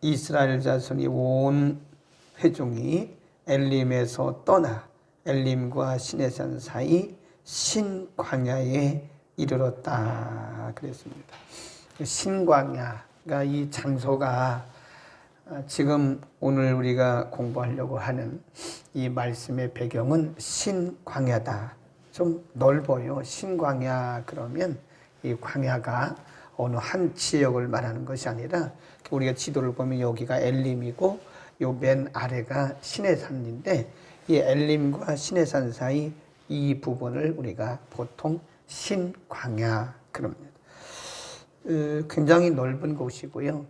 이스라엘 자손이 온 회중이 엘림에서 떠나 엘림과 시내산 사이 신광야에 이르렀다 그랬습니다. 신광야가 이 장소가 지금 오늘 우리가 공부하려고 하는 이 말씀의 배경은 신광야다. 좀 넓어요. 신광야 그러면 이 광야가 어느 한 지역을 말하는 것이 아니라 우리가 지도를 보면 여기가 엘림이고 요 맨 아래가 시내산인데 이 엘림과 시내산 사이 이 부분을 우리가 보통 신광야 그럽니다. 굉장히 넓은 곳이고요.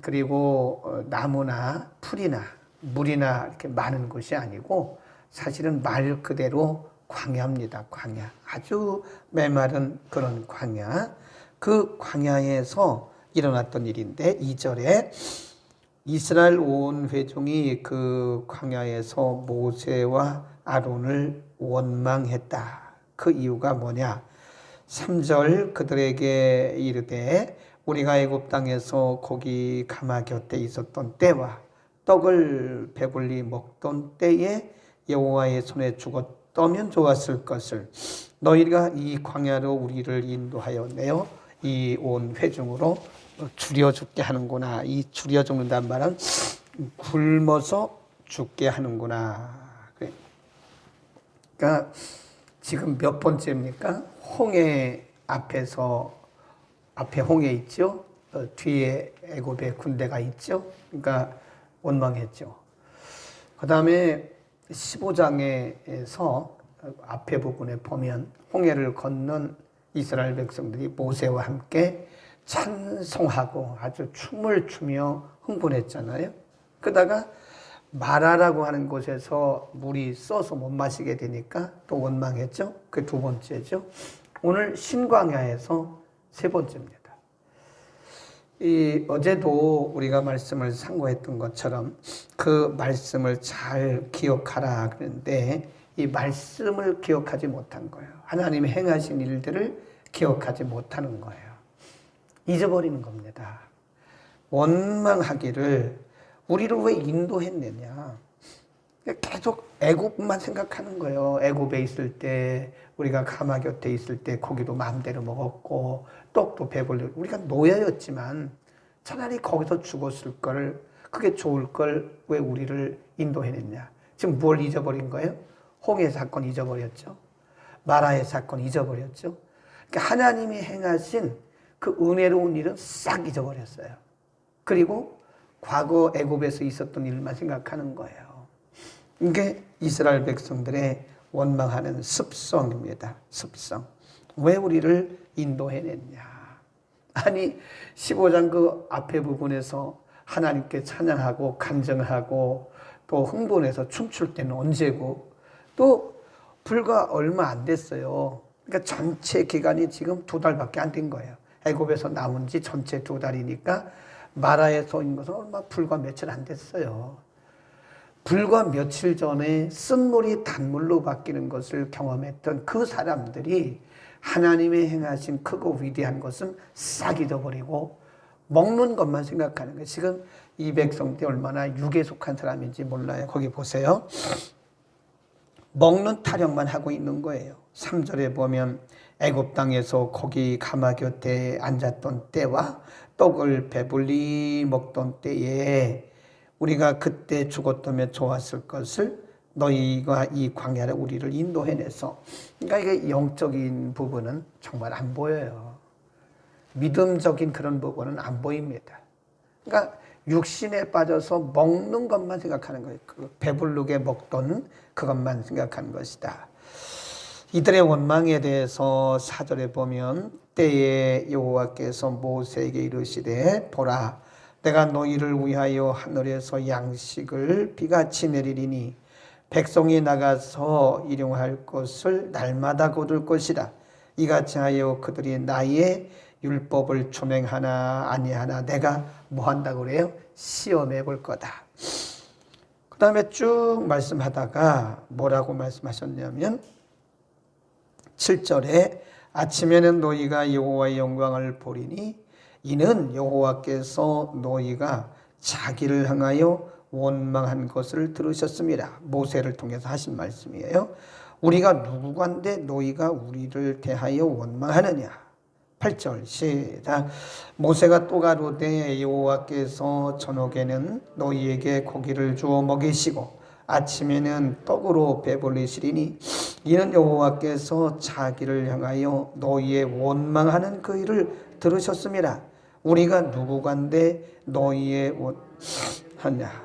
그리고 나무나 풀이나 물이나 이렇게 많은 곳이 아니고 사실은 말 그대로 광야입니다. 광야. 아주 메마른 그런 광야. 그 광야에서 일어났던 일인데 2절에 이스라엘 온 회중이 그 광야에서 모세와 아론을 원망했다. 그 이유가 뭐냐? 3절 그들에게 이르되 우리가 애굽 땅에서 고기 가마 곁에 있었던 때와 떡을 배불리 먹던 때에 여호와의 손에 죽었다면 좋았을 것을 너희가 이 광야로 우리를 인도하여 내어 이 온 회중으로 줄여 죽게 하는구나. 이 줄여 죽는다는 말은 굶어서 죽게 하는구나. 그러니까 지금 몇 번째입니까? 홍해 앞에서 앞에 홍해 있죠. 뒤에 애굽의 군대가 있죠. 그러니까 원망했죠. 그 다음에 15장에서 앞에 부분에 보면 홍해를 건넌 이스라엘 백성들이 모세와 함께 찬송하고 아주 춤을 추며 흥분했잖아요. 그러다가 마라라고 하는 곳에서 물이 써서 못 마시게 되니까 또 원망했죠. 그 두 번째죠. 오늘 신광야에서 세 번째입니다. 어제도 우리가 말씀을 상고했던 것처럼 그 말씀을 잘 기억하라 그랬는데 이 말씀을 기억하지 못한 거예요. 하나님이 행하신 일들을 기억하지 못하는 거예요. 잊어버리는 겁니다. 원망하기를 우리를 왜 인도했느냐. 계속 애굽만 생각하는 거예요. 애굽에 있을 때 우리가 가마 곁에 있을 때 고기도 마음대로 먹었고 떡도 배불리 우리가 노예였지만 차라리 거기서 죽었을 걸 그게 좋을 걸 왜 우리를 인도해냈냐. 지금 뭘 잊어버린 거예요? 홍해 사건 잊어버렸죠. 마라의 사건 잊어버렸죠. 그러니까 하나님이 행하신 그 은혜로운 일은 싹 잊어버렸어요. 그리고 과거 애굽에서 있었던 일만 생각하는 거예요. 이게 이스라엘 백성들의 원망하는 습성입니다. 습성. 왜 우리를 인도해냈냐. 아니 15장 그 앞에 부분에서 하나님께 찬양하고 간증하고 또 흥분해서 춤출 때는 언제고 또 불과 얼마 안 됐어요. 그러니까 전체 기간이 지금 2달밖에 안 된 거예요. 애굽에서 나온 지 전체 2달이니까 마라에서 온 것은 얼마 불과 며칠 안 됐어요. 불과 며칠 전에 쓴물이 단물로 바뀌는 것을 경험했던 그 사람들이 하나님의 행하신 크고 위대한 것은 싹 잊어버리고 먹는 것만 생각하는 거예요. 지금 이 백성들이 얼마나 육에 속한 사람인지 몰라요. 거기 보세요. 먹는 타령만 하고 있는 거예요. 3절에 보면 애굽 땅에서 고기 가마 곁에 앉았던 때와 떡을 배불리 먹던 때에 우리가 그때 죽었다면 좋았을 것을 너희가 이 광야를 우리를 인도해내서 그러니까 이게 영적인 부분은 정말 안 보여요. 믿음적인 그런 부분은 안 보입니다. 그러니까 육신에 빠져서 먹는 것만 생각하는 거예요. 그 배부르게 먹던 그것만 생각하는 것이다. 이들의 원망에 대해서 4절에 보면 때에 여호와께서 모세에게 이르시되 보라 내가 너희를 위하여 하늘에서 양식을 비같이 내리리니 백성이 나가서 일용할 것을 날마다 거둘 것이라. 이같이 하여 그들이 나의 율법을 준행하나 아니하나 내가 뭐 한다고 그래요? 시험해 볼 거다. 그 다음에 쭉 말씀하다가 뭐라고 말씀하셨냐면 7절에 아침에는 너희가 여호와의 영광을 보리니 이는 여호와께서 너희가 자기를 향하여 원망한 것을 들으셨습니다. 모세를 통해서 하신 말씀이에요. 우리가 누구간데 너희가 우리를 대하여 원망하느냐. 8절 시작. 모세가 또 가로되 여호와께서 저녁에는 너희에게 고기를 주어 먹이시고 아침에는 떡으로 배불리시리니 이는 여호와께서 자기를 향하여 너희의 원망하는 그 일을 들으셨습니다. 우리가 누구간데 너희의 원하냐.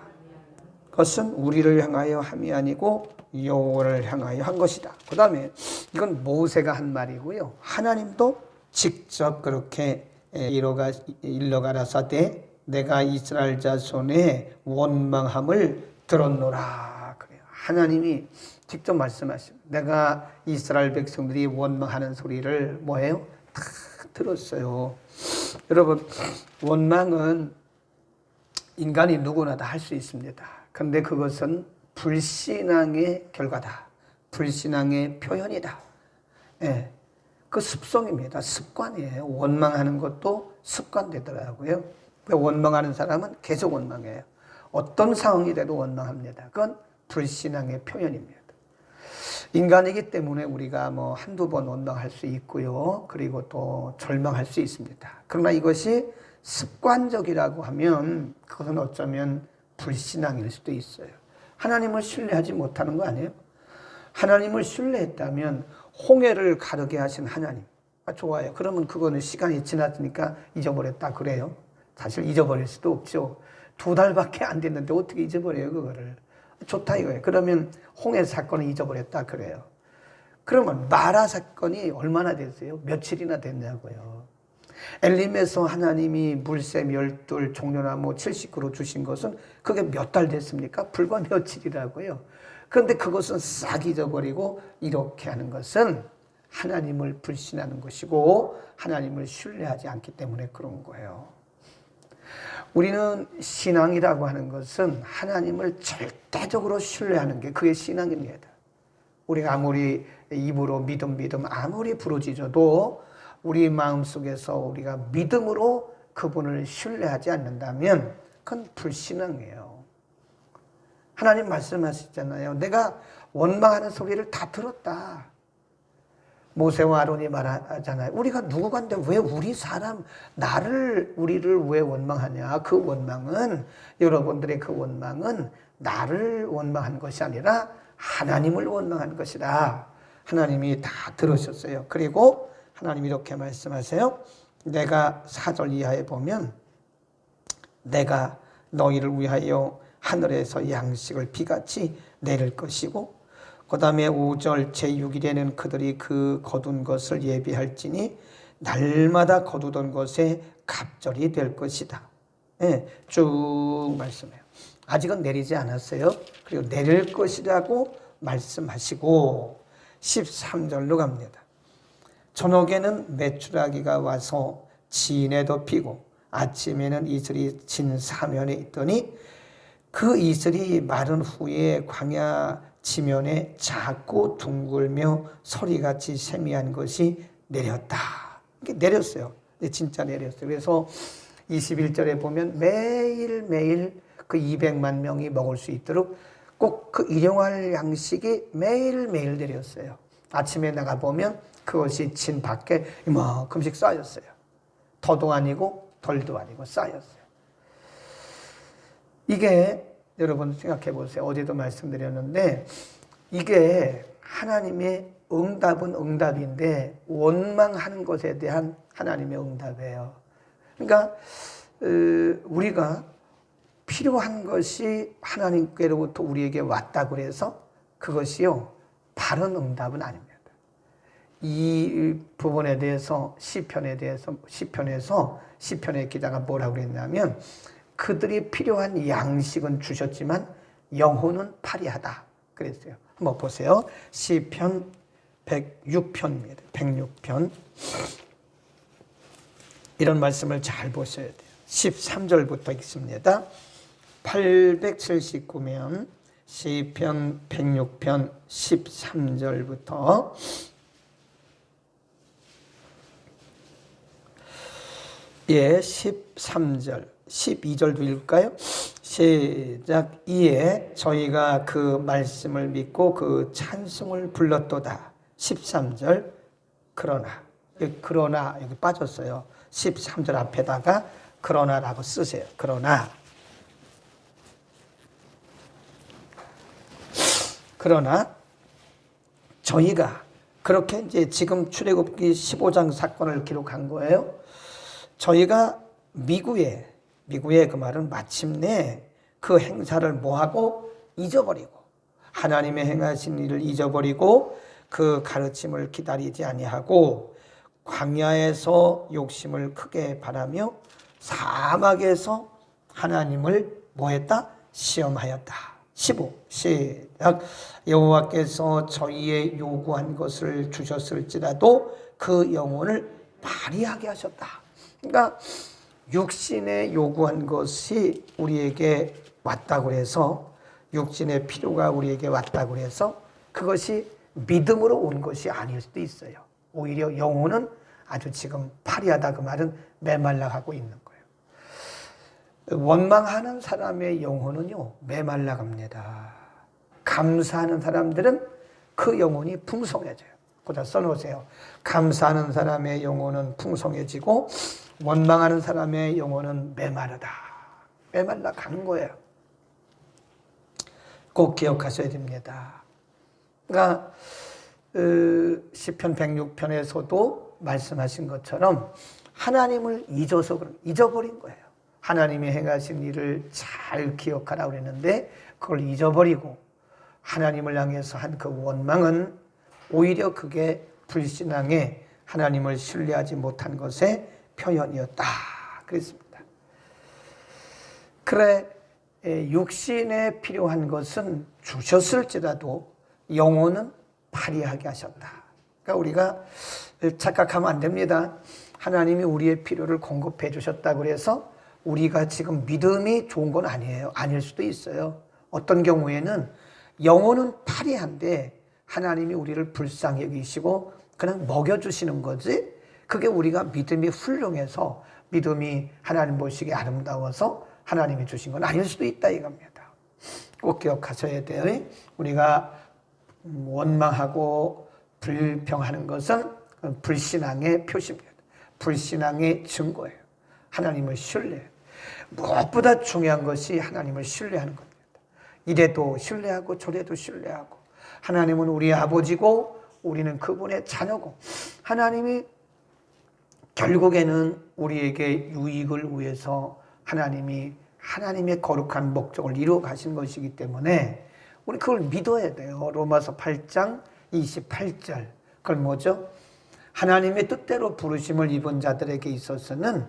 그것은 우리를 향하여 함이 아니고 여호와를 향하여 한 것이다. 그 다음에 이건 모세가 한 말이고요. 하나님도 직접 그렇게 일러가라사대 내가 이스라엘 자손의 원망함을 들었노라. 그래요. 하나님이 직접 말씀하십니다. 내가 이스라엘 백성들이 원망하는 소리를 뭐예요? 다 들었어요. 여러분, 원망은 인간이 누구나 다 할 수 있습니다. 근데 그것은 불신앙의 결과다. 불신앙의 표현이다. 예, 그 습성입니다. 습관이에요. 원망하는 것도 습관되더라고요. 원망하는 사람은 계속 원망해요. 어떤 상황이 돼도 원망합니다. 그건 불신앙의 표현입니다. 인간이기 때문에 우리가 뭐 한두 번 원망할 수 있고요. 그리고 또 절망할 수 있습니다. 그러나 이것이 습관적이라고 하면 그것은 어쩌면 불신앙일 수도 있어요. 하나님을 신뢰하지 못하는 거 아니에요? 하나님을 신뢰했다면 홍해를 가르게 하신 하나님. 좋아요. 그러면 그거는 시간이 지났으니까 잊어버렸다 그래요. 사실 잊어버릴 수도 없죠. 2달밖에 안 됐는데 어떻게 잊어버려요 그거를. 좋다 이거예요. 그러면 홍해 사건을 잊어버렸다 그래요. 그러면 마라 사건이 얼마나 됐어요? 며칠이나 됐냐고요. 엘림에서 하나님이 물샘 12 종려나무 70그루 주신 것은 그게 몇 달 됐습니까? 불과 며칠이라고요. 그런데 그것은 싹 잊어버리고 이렇게 하는 것은 하나님을 불신하는 것이고 하나님을 신뢰하지 않기 때문에 그런 거예요. 우리는 신앙이라고 하는 것은 하나님을 절대적으로 신뢰하는 게 그게 신앙입니다. 우리가 아무리 입으로 믿음 아무리 부르짖어도 우리 마음속에서 우리가 믿음으로 그분을 신뢰하지 않는다면 그건 불신앙이에요. 하나님 말씀하시잖아요. 내가 원망하는 소리를 다 들었다. 모세와 아론이 말하잖아요. 우리가 누구간데 왜 우리 사람, 우리를 왜 원망하냐. 그 원망은, 여러분들의 그 원망은 나를 원망한 것이 아니라 하나님을 원망한 것이다. 하나님이 다 들으셨어요. 그리고 하나님이 이렇게 말씀하세요. 내가 4절 이하에 보면 내가 너희를 위하여 하늘에서 양식을 비같이 내릴 것이고 그 다음에 5절 제6일에는 그들이 그 거둔 것을 예비할지니 날마다 거두던 것에 갑절이 될 것이다. 네, 쭉 말씀해요. 아직은 내리지 않았어요. 그리고 내릴 것이라고 말씀하시고 13절로 갑니다. 저녁에는 메추라기가 와서 진에 덮이고 아침에는 이슬이 진 사면에 있더니 그 이슬이 마른 후에 광야 지면에 작고 둥글며 소리같이 세미한 것이 내렸다. 내렸어요. 진짜 내렸어요. 그래서 21절에 보면 매일매일 그 200만 명이 먹을 수 있도록 꼭 그 일용할 양식이 매일매일 내렸어요. 아침에 나가보면 그것이 진 밖에 이만큼씩 쌓였어요. 더도 아니고 덜도 아니고 쌓였어요. 이게 여러분 생각해 보세요. 어제도 말씀드렸는데 이게 하나님의 응답은 응답인데 원망하는 것에 대한 하나님의 응답이에요. 그러니까 우리가 필요한 것이 하나님께로부터 우리에게 왔다고 해서 그것이요 바른 응답은 아닙니다. 이 부분에 대해서 시편의 기자가 뭐라고 그랬냐면 그들이 필요한 양식은 주셨지만 영혼은 파리하다 그랬어요. 한번 보세요. 시편 106편입니다. 106편. 이런 말씀을 잘 보셔야 돼요. 13절부터 읽습니다. 879면 시편 106편 13절부터 예, 13절 12절도 읽을까요? 시작. 이에 저희가 그 말씀을 믿고 그 찬송을 불렀도다. 13절. 그러나 여기 빠졌어요. 13절 앞에다가 그러나라고 쓰세요. 그러나 저희가 그렇게 이제 지금 출애굽기 15장 사건을 기록한 거예요. 저희가 미구에 그 말은 마침내 그 행사를 뭐하고 잊어버리고 하나님의 행하신 일을 잊어버리고 그 가르침을 기다리지 아니하고 광야에서 욕심을 크게 바라며 사막에서 하나님을 뭐했다? 시험하였다. 15 시작. 여호와께서 저희의 요구한 것을 주셨을지라도 그 영혼을 발휘하게 하셨다. 그러니까 육신의 요구한 것이 우리에게 왔다고 해서 육신의 필요가 우리에게 왔다고 해서 그것이 믿음으로 온 것이 아닐 수도 있어요. 오히려 영혼은 아주 지금 파리하다 그 말은 메말라가고 있는 거예요. 원망하는 사람의 영혼은요 메말라갑니다. 감사하는 사람들은 그 영혼이 풍성해져요. 거기다 써놓으세요. 감사하는 사람의 영혼은 풍성해지고 원망하는 사람의 영혼은 메마르다. 메말라 가는 거예요. 꼭 기억하셔야 됩니다. 그러니까 시편 106편에서도 말씀하신 것처럼 하나님을 잊어버린 거예요. 하나님이 행하신 일을 잘 기억하라 그랬는데 그걸 잊어버리고 하나님을 향해서 한 그 원망은 오히려 그게 불신앙에 하나님을 신뢰하지 못한 것의 표현이었다. 그랬습니다. 그래 육신에 필요한 것은 주셨을지라도 영혼은 발휘하게 하셨다. 그러니까 우리가 착각하면 안 됩니다. 하나님이 우리의 필요를 공급해 주셨다고 해서 우리가 지금 믿음이 좋은 건 아니에요. 아닐 수도 있어요. 어떤 경우에는 영혼은 발휘한데 하나님이 우리를 불쌍히 여기시고 그냥 먹여주시는 거지 그게 우리가 믿음이 훌륭해서 믿음이 하나님 보시기에 아름다워서 하나님이 주신 건 아닐 수도 있다 이겁니다. 꼭 기억하셔야 돼요. 우리가 원망하고 불평하는 것은 불신앙의 표시입니다. 불신앙의 증거예요. 하나님을 신뢰해요. 무엇보다 중요한 것이 하나님을 신뢰하는 겁니다. 이래도 신뢰하고 저래도 신뢰하고 하나님은 우리의 아버지고 우리는 그분의 자녀고 하나님이 결국에는 우리에게 유익을 위해서 하나님의 거룩한 목적을 이루어 가신 것이기 때문에 우리 그걸 믿어야 돼요. 로마서 8장 28절. 그걸 뭐죠? 하나님의 뜻대로 부르심을 입은 자들에게 있어서는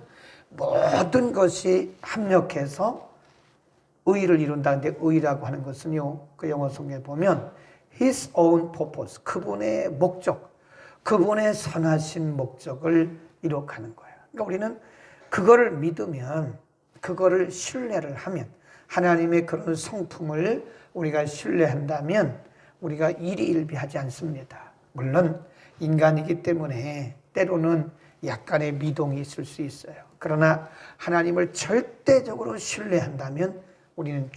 모든 것이 합력해서 의를 이룬다는데 의라고 하는 것은요. 그 영어 성경에 보면 His own purpose. 그분의 목적. 그분의 선하신 목적을 이룩하는 거예요. 그러니까 우리는 그거를 믿으면 그거를 신뢰를 하면 하나님의 그런 성품을 우리가 신뢰한다면 우리가 일희일비하지 않습니다. 물론 인간이기 때문에 때로는 약간의 미동이 있을 수 있어요. 그러나 하나님을 절대적으로 신뢰한다면 우리는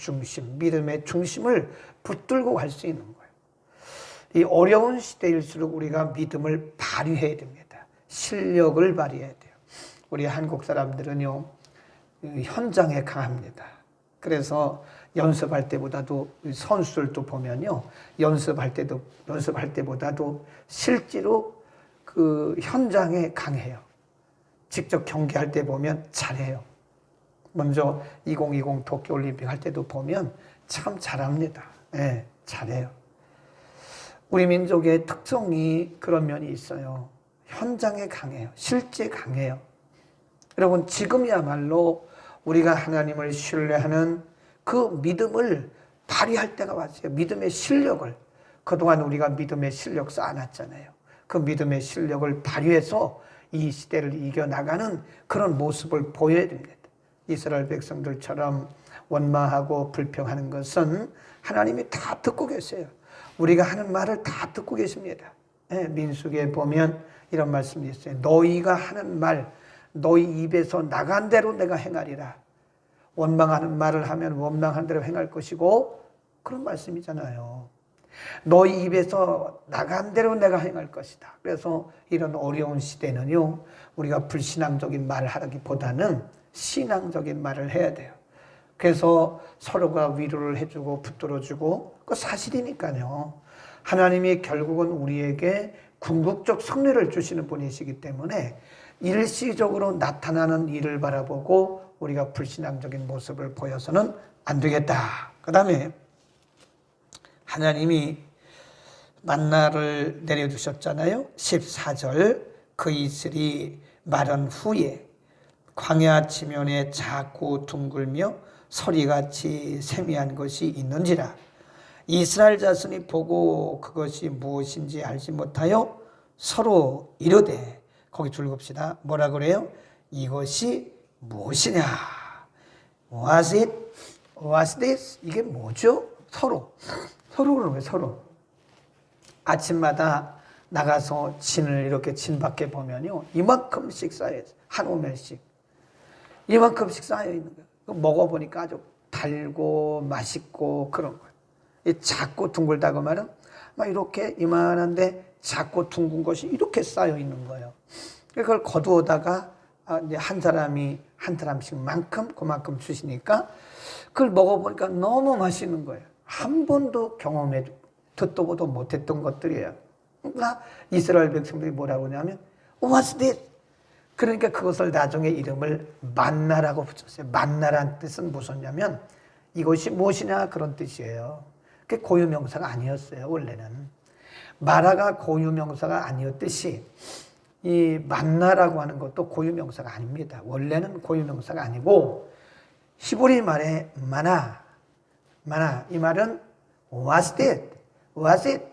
믿음의 중심을 붙들고 갈 수 있는 거예요. 이 어려운 시대일수록 우리가 믿음을 발휘해야 됩니다. 실력을 발휘해야 돼요. 우리 한국 사람들은요, 현장에 강합니다. 그래서 연습할 때보다도 선수들도 보면요, 연습할 때보다도 실제로 그 현장에 강해요. 직접 경기할 때 보면 잘해요. 먼저 2020 도쿄올림픽 할 때도 보면 참 잘합니다. 네, 잘해요. 우리 민족의 특성이 그런 면이 있어요. 현장에 강해요. 실제 강해요. 여러분 지금이야말로 우리가 하나님을 신뢰하는 그 믿음을 발휘할 때가 왔어요. 믿음의 실력을. 그동안 우리가 믿음의 실력 쌓아놨잖아요. 그 믿음의 실력을 발휘해서 이 시대를 이겨나가는 그런 모습을 보여야 됩니다. 이스라엘 백성들처럼 원망하고 불평하는 것은 하나님이 다 듣고 계세요. 우리가 하는 말을 다 듣고 계십니다. 민수기에 보면 이런 말씀이 있어요. 너희가 하는 말, 너희 입에서 나간 대로 내가 행하리라. 원망하는 말을 하면 원망한 대로 행할 것이고, 그런 말씀이잖아요. 너희 입에서 나간 대로 내가 행할 것이다. 그래서 이런 어려운 시대는요, 우리가 불신앙적인 말을 하기보다는 신앙적인 말을 해야 돼요. 그래서 서로가 위로를 해주고 붙들어주고, 그 사실이니까요. 하나님이 결국은 우리에게 궁극적 승리를 주시는 분이시기 때문에 일시적으로 나타나는 일을 바라보고 우리가 불신앙적인 모습을 보여서는 안 되겠다. 그 다음에 하나님이 만나를 내려주셨잖아요. 14절, 그 이슬이 마른 후에 광야 지면에 작고 둥글며 소리같이 세미한 것이 있는지라. 이스라엘 자손이 보고 그것이 무엇인지 알지 못하여 서로 이르되, 거기 줄봅시다. 뭐라 그래요? 이것이 무엇이냐? Was it? Was this? 이게 뭐죠? 서로 그러는 거예요. 서로. 아침마다 나가서 진을 이렇게 진 밖에 보면요, 이만큼씩 쌓여있어요. 한 오멜씩 이만큼씩 쌓여있는 거예요. 먹어보니까 아주 달고 맛있고 그런 거예요. 이 작고 둥글다고 말은 막 이렇게 이만한데 작고 둥근 것이 이렇게 쌓여있는 거예요. 그걸 거두어다가 이제 한 사람이 한 사람씩만큼 그만큼 주시니까 그걸 먹어보니까 너무 맛있는 거예요. 한 번도 경험해 듣도 보도 못했던 것들이에요. 그러니까 이스라엘 백성들이 뭐라고 하냐면 What's this? 그러니까 그것을 나중에 이름을 만나라고 붙였어요. 만나라는 뜻은 무엇이냐면 이것이 무엇이냐 그런 뜻이에요. 그게 고유명사가 아니었어요. 원래는 마라가 고유명사가 아니었듯이 이 만나라고 하는 것도 고유명사가 아닙니다. 원래는 고유명사가 아니고 히브리 말의 마나 이 말은 was it?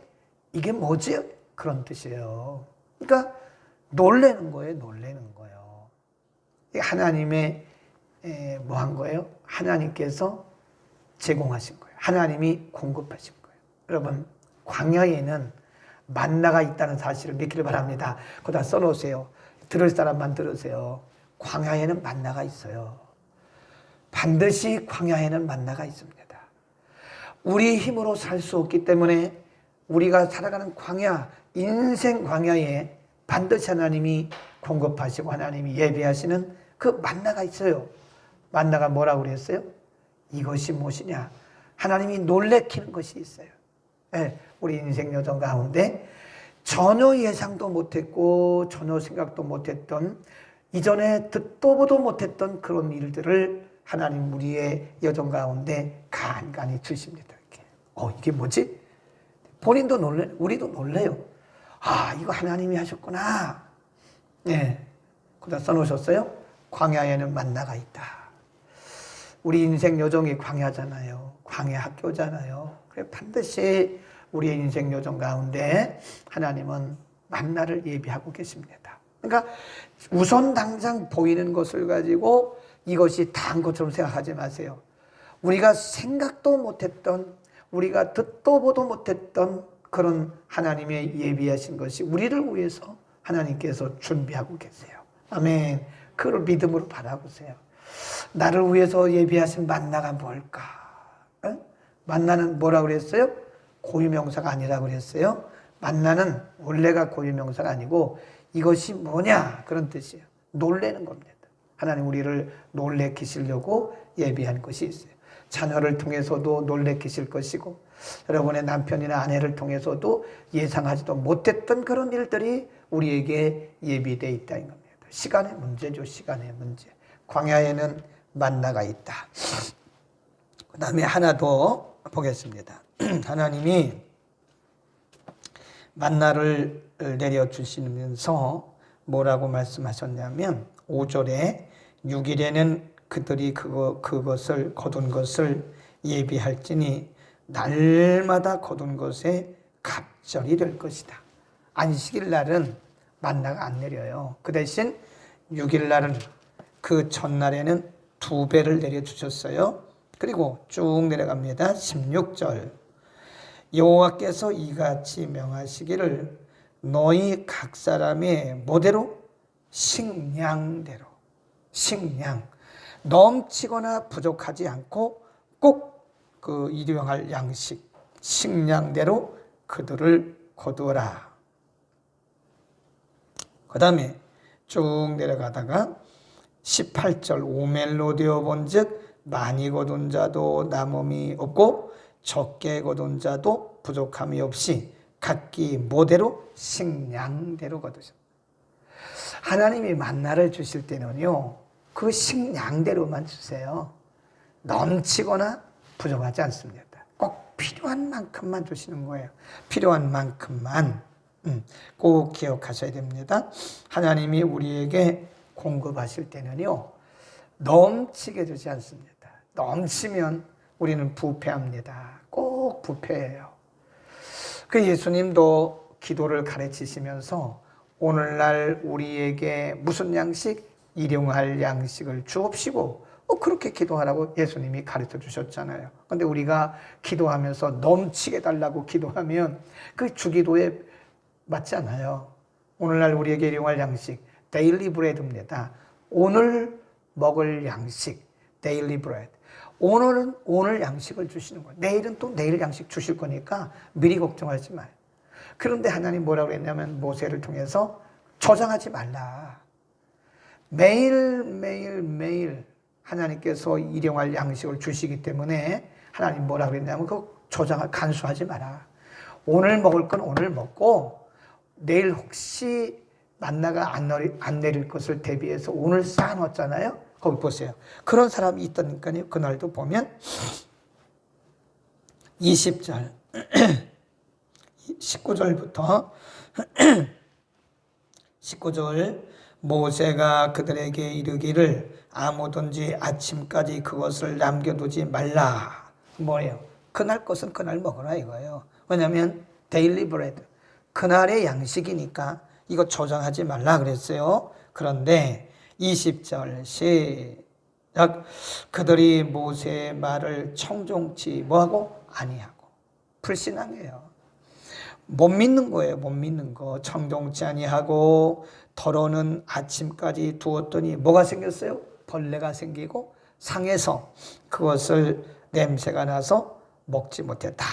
이게 뭐지? 그런 뜻이에요. 그러니까 놀래는 거예요. 하나님의 뭐 한 거예요? 하나님께서 제공하신 거예요. 하나님이 공급하신 거예요. 여러분, 광야에는 만나가 있다는 사실을 믿기를 바랍니다. 거기다 써놓으세요. 들을 사람만 들으세요. 광야에는 만나가 있어요. 반드시 광야에는 만나가 있습니다. 우리 힘으로 살 수 없기 때문에 우리가 살아가는 광야, 인생 광야에 반드시 하나님이 공급하시고 하나님이 예비하시는 그 만나가 있어요. 만나가 뭐라고 그랬어요? 이것이 무엇이냐? 하나님이 놀래키는 것이 있어요. 네, 우리 인생 여정 가운데 전혀 예상도 못했고 전혀 생각도 못했던, 이전에 듣도 보도 못했던 그런 일들을 하나님 우리의 여정 가운데 간간히 주십니다. 이렇게. 이게 뭐지? 본인도 놀래, 우리도 놀래요. 아, 이거 하나님이 하셨구나. 네. 거기다 써놓으셨어요? 광야에는 만나가 있다. 우리 인생 여정이 광야잖아요. 광야 학교잖아요. 그래 반드시 우리의 인생 여정 가운데 하나님은 만나를 예비하고 계십니다. 그러니까 우선 당장 보이는 것을 가지고 이것이 다한 것처럼 생각하지 마세요. 우리가 생각도 못했던, 우리가 듣도 보도 못했던 그런 하나님의 예비하신 것이 우리를 위해서 하나님께서 준비하고 계세요. 아멘. 그걸 믿음으로 바라보세요. 나를 위해서 예비하신 만나가 뭘까? 만나는 뭐라고 그랬어요? 고유명사가 아니라고 그랬어요. 만나는 원래가 고유명사가 아니고 이것이 뭐냐 그런 뜻이에요. 놀래는 겁니다. 하나님 우리를 놀래키시려고 예비한 것이 있어요. 자녀를 통해서도 놀래키실 것이고 여러분의 남편이나 아내를 통해서도 예상하지도 못했던 그런 일들이 우리에게 예비되어 있다는 겁니다. 시간의 문제죠. 시간의 문제. 광야에는 만나가 있다. 그 다음에 하나 더 보겠습니다. 하나님이 만나를 내려주시면서 뭐라고 말씀하셨냐면 5절에 6일에는 그들이 그것을 거둔 것을 예비할지니 날마다 거둔 것에 갑절이 될 것이다. 안식일 날은 만나가 안 내려요. 그 대신 6일 날은 그 전날에는 2배를 내려주셨어요. 그리고 쭉 내려갑니다. 16절 여호와께서 이같이 명하시기를 너희 각 사람의 뭐대로? 식량대로. 식량. 넘치거나 부족하지 않고 꼭 그 일용할 양식, 식량대로 그들을 거두어라. 그 다음에 쭉 내려가다가 18절 오멜로 되어 본즉 많이 거둔 자도 남음이 없고 적게 거둔 자도 부족함이 없이 각기 모대로 식량대로 거두죠. 하나님이 만나를 주실 때는요, 그 식량대로만 주세요. 넘치거나 부족하지 않습니다. 꼭 필요한 만큼만 주시는 거예요. 필요한 만큼만. 꼭 기억하셔야 됩니다. 하나님이 우리에게 공급하실 때는요, 넘치게 주지 않습니다. 넘치면 우리는 부패합니다. 꼭 부패해요. 그 예수님도 기도를 가르치시면서 오늘날 우리에게 무슨 양식? 일용할 양식을 주옵시고 그렇게 기도하라고 예수님이 가르쳐 주셨잖아요. 근데 우리가 기도하면서 넘치게 달라고 기도하면 그 주기도에 맞지 않아요. 오늘날 우리에게 일용할 양식, 데일리 브레드입니다. 오늘 먹을 양식, 데일리 브레드. 오늘은 오늘 양식을 주시는 거예요. 내일은 또 내일 양식 주실 거니까 미리 걱정하지 마요. 그런데 하나님 뭐라고 했냐면 모세를 통해서 저장하지 말라. 매일 하나님께서 일용할 양식을 주시기 때문에 하나님 뭐라고 했냐면 그 저장을 간수하지 마라. 오늘 먹을 건 오늘 먹고 내일 혹시 만나가 안 내릴 것을 대비해서 오늘 쌓아놨잖아요. 거기 보세요. 그런 사람이 있다니까요. 그날도 보면 20절 19절부터 19절 모세가 그들에게 이르기를 아무든지 아침까지 그것을 남겨두지 말라. 뭐예요? 그날 것은 그날 먹으라 이거예요. 왜냐하면 데일리 브레드, 그날의 양식이니까 이거 저장하지 말라 그랬어요. 그런데 20절 시작. 그들이 모세의 말을 청종치 뭐하고? 아니하고. 불신앙이에요. 못 믿는 거예요. 못 믿는 거. 청종치 아니하고 더러는 아침까지 두었더니 뭐가 생겼어요? 벌레가 생기고 상해서 그것을 냄새가 나서 먹지 못했다.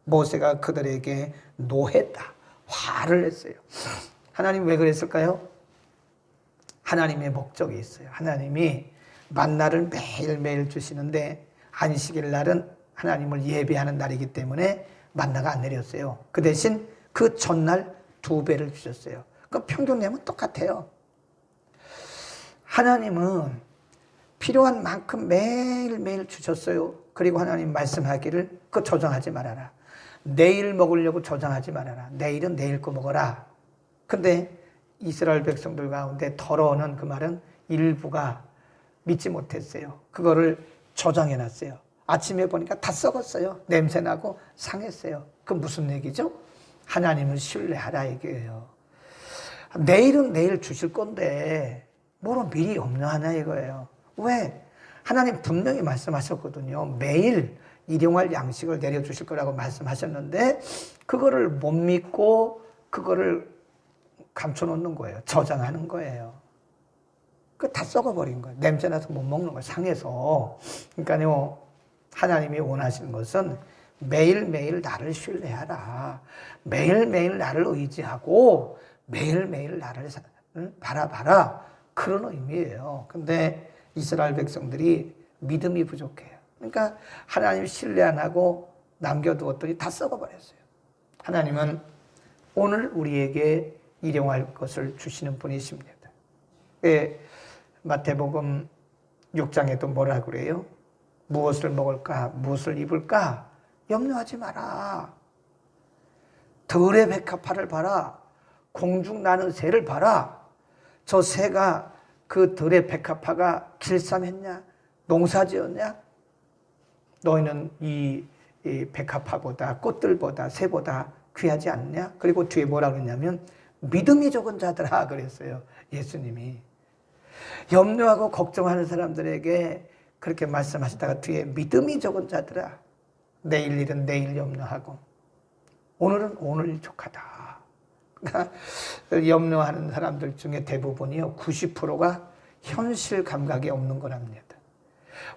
모세가 그들에게 노했다. 화를 냈어요. 하나님 왜 그랬을까요? 하나님의 목적이 있어요. 하나님이 만나를 매일매일 주시는데 안식일 날은 하나님을 예배하는 날이기 때문에 만나가 안 내렸어요. 그 대신 그 전날 2배를 주셨어요. 그 평균 내면 똑같아요. 하나님은 필요한 만큼 매일매일 주셨어요. 그리고 하나님 말씀하기를 그 저장하지 말아라. 내일 먹으려고 저장하지 말아라. 내일은 내일 거 먹어라. 근데 이스라엘 백성들 가운데 더러워는 그 말은 일부가 믿지 못했어요. 그거를 저장해놨어요. 아침에 보니까 다 썩었어요. 냄새나고 상했어요. 그 무슨 얘기죠? 하나님을 신뢰하라 이게요. 내일은 내일 주실 건데 뭐로 미리 염려하냐 이거예요. 왜? 하나님 분명히 말씀하셨거든요. 매일 일용할 양식을 내려주실 거라고 말씀하셨는데 그거를 못 믿고 그거를 감춰놓는 거예요. 저장하는 거예요. 그 다 썩어버린 거예요. 냄새나서 못 먹는 거예요. 상해서. 그러니까요. 하나님이 원하시는 것은 매일매일 나를 신뢰하라. 매일매일 나를 의지하고 매일매일 나를 바라봐라. 그런 의미예요. 근데 이스라엘 백성들이 믿음이 부족해요. 그러니까 하나님 신뢰 안 하고 남겨두었더니 다 썩어버렸어요. 하나님은 오늘 우리에게 일용할 것을 주시는 분이십니다. 마태복음 6장에도 뭐라 그래요? 무엇을 먹을까? 무엇을 입을까? 염려하지 마라. 들의 백합화를 봐라. 공중 나는 새를 봐라. 저 새가 그 들의 백합화가 길쌈했냐? 농사지었냐? 너희는 이 백합화보다 꽃들보다 새보다 귀하지 않냐? 그리고 뒤에 뭐라 그랬냐면 믿음이 적은 자들아 그랬어요. 예수님이. 염려하고 걱정하는 사람들에게 그렇게 말씀하시다가 뒤에 믿음이 적은 자들아 내일 일은 내일 염려하고 오늘은 오늘 족하다. 그러니까 염려하는 사람들 중에 대부분이요 90%가 현실 감각이 없는 거랍니다.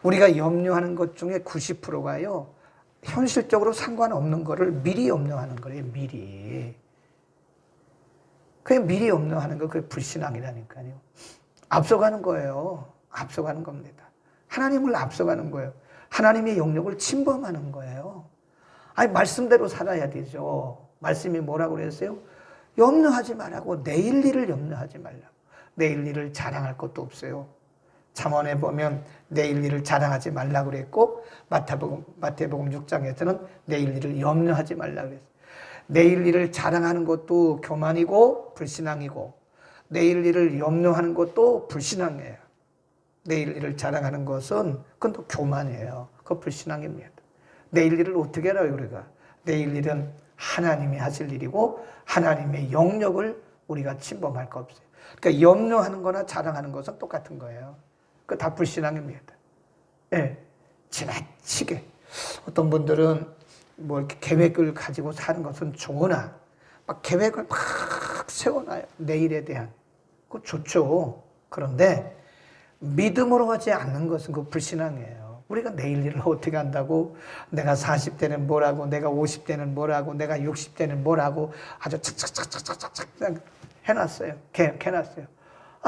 우리가 염려하는 것 중에 90%가요. 현실적으로 상관없는 거를 미리 염려하는 거예요. 미리. 그냥 미리 염려하는 거 그게 불신앙이라니까요. 앞서가는 거예요. 앞서가는 겁니다. 하나님을 앞서가는 거예요. 하나님의 영역을 침범하는 거예요. 아니 말씀대로 살아야 되죠. 말씀이 뭐라고 그랬어요? 염려하지 말라고. 내일 일을 염려하지 말라고. 내일 일을 자랑할 것도 없어요. 잠언에 보면 내일 일을 자랑하지 말라고 그랬고 마태복음 6장에서는 내일 일을 염려하지 말라고 그랬어요. 내일 일을 자랑하는 것도 교만이고 불신앙이고 내일 일을 염려하는 것도 불신앙이에요. 내일 일을 자랑하는 것은 그건 또 교만이에요. 그건 불신앙입니다. 내일 일을 어떻게 알아요, 우리가? 내일 일은 하나님이 하실 일이고 하나님의 영역을 우리가 침범할 거 없어요. 그러니까 염려하는 거나 자랑하는 것은 똑같은 거예요. 그거 다 불신앙입니다. 예, 지나치게. 어떤 분들은 뭐 이렇게 계획을 가지고 사는 것은 좋으나 막 계획을 막 세워놔요. 내일에 대한. 그거 좋죠. 그런데 믿음으로 하지 않는 것은 그 불신앙이에요. 우리가 내일 일을 어떻게 한다고? 내가 40대는 뭐라고, 내가 50대는 뭐라고, 내가 60대는 뭐라고 아주 착착착착착착 해놨어요. 계획해놨어요.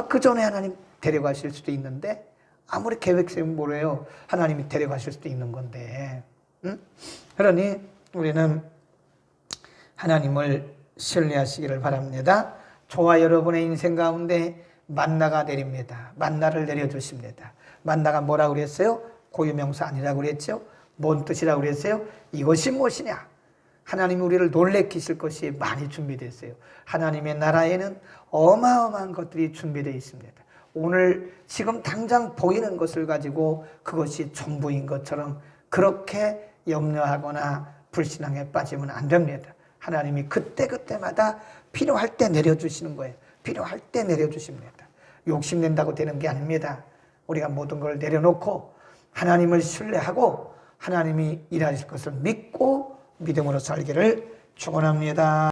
그 전에 하나님 데려가실 수도 있는데 아무리 계획 세우면 뭐래요? 하나님이 데려가실 수도 있는 건데. 응? 그러니 우리는 하나님을 신뢰하시기를 바랍니다. 저와 여러분의 인생 가운데 만나가 내립니다. 만나를 내려주십니다. 만나가 뭐라고 그랬어요? 고유명사 아니라고 그랬죠? 뭔 뜻이라고 그랬어요? 이것이 무엇이냐? 하나님이 우리를 놀래키실 것이 많이 준비되어 있어요. 하나님의 나라에는 어마어마한 것들이 준비되어 있습니다. 오늘 지금 당장 보이는 것을 가지고 그것이 전부인 것처럼 그렇게 염려하거나 불신앙에 빠지면 안 됩니다. 하나님이 그때그때마다 필요할 때 내려주시는 거예요. 필요할 때 내려주십니다. 욕심낸다고 되는 게 아닙니다. 우리가 모든 걸 내려놓고 하나님을 신뢰하고 하나님이 일하실 것을 믿고 믿음으로 살기를 축원합니다.